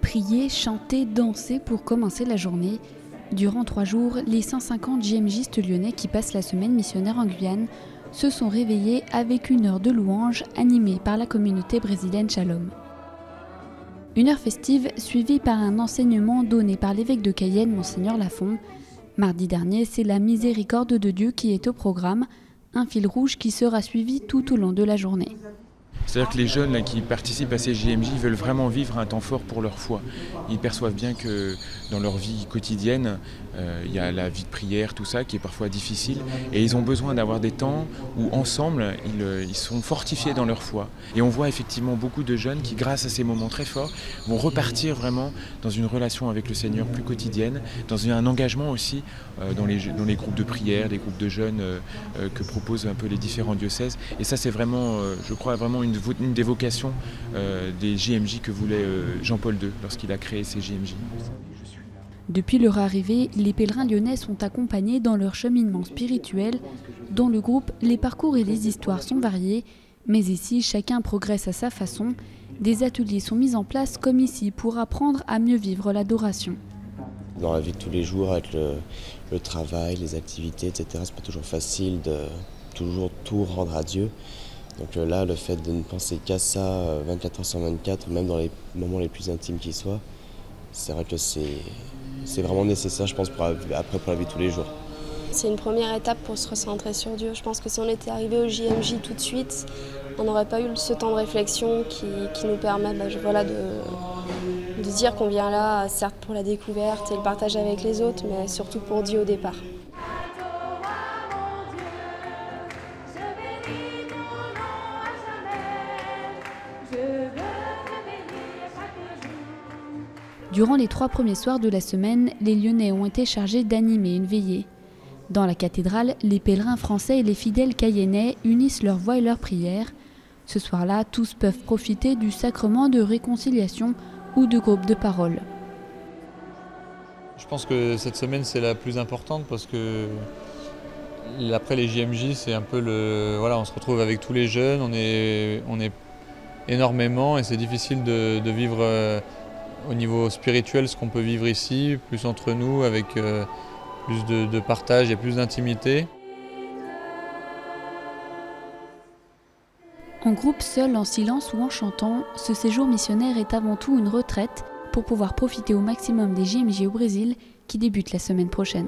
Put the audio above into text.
Prier, chanter, danser pour commencer la journée. Durant 3 jours, les 150 JMJistes lyonnais qui passent la semaine missionnaire en Guyane se sont réveillés avec une heure de louange animée par la communauté brésilienne Shalom. Une heure festive suivie par un enseignement donné par l'évêque de Cayenne, Monseigneur Lafond. Mardi dernier, c'est la miséricorde de Dieu qui est au programme, un fil rouge qui sera suivi tout au long de la journée. C'est-à-dire que les jeunes là, qui participent à ces JMJ veulent vraiment vivre un temps fort pour leur foi. Ils perçoivent bien que dans leur vie quotidienne, il y a la vie de prière, tout ça, qui est parfois difficile. Et ils ont besoin d'avoir des temps où, ensemble, ils sont fortifiés dans leur foi. Et on voit effectivement beaucoup de jeunes qui, grâce à ces moments très forts, vont repartir vraiment dans une relation avec le Seigneur plus quotidienne, dans un engagement aussi dans les groupes de prière, des groupes de jeunes que proposent un peu les différents diocèses. Et ça, c'est vraiment, je crois, vraiment une des vocations des JMJ que voulait Jean-Paul II lorsqu'il a créé ces JMJ. Depuis leur arrivée, les pèlerins lyonnais sont accompagnés dans leur cheminement spirituel. Dans le groupe, les parcours et les histoires sont variés, mais ici, chacun progresse à sa façon. Des ateliers sont mis en place comme ici pour apprendre à mieux vivre l'adoration. Dans la vie de tous les jours, avec le travail, les activités, etc., c'est pas toujours facile de toujours tout rendre à Dieu. Donc là, le fait de ne penser qu'à ça 24 heures sur 24, même dans les moments les plus intimes qui soient, c'est vrai que c'est vraiment nécessaire, je pense, pour la vie de tous les jours. C'est une première étape pour se recentrer sur Dieu. Je pense que si on était arrivé au JMJ tout de suite, on n'aurait pas eu ce temps de réflexion qui nous permet de dire qu'on vient là, certes pour la découverte et le partage avec les autres, mais surtout pour Dieu au départ. Durant les 3 premiers soirs de la semaine, les Lyonnais ont été chargés d'animer une veillée. Dans la cathédrale, les pèlerins français et les fidèles cayennais unissent leurs voix et leurs prières. Ce soir-là, tous peuvent profiter du sacrement de réconciliation ou de groupe de parole. Je pense que cette semaine, c'est la plus importante parce que après les JMJ, c'est un peu on se retrouve avec tous les jeunes, on est énormément et c'est difficile de vivre au niveau spirituel ce qu'on peut vivre ici, plus entre nous, avec plus de partage et plus d'intimité. En groupe, seul, en silence ou en chantant, ce séjour missionnaire est avant tout une retraite pour pouvoir profiter au maximum des JMJ au Brésil qui débutent la semaine prochaine.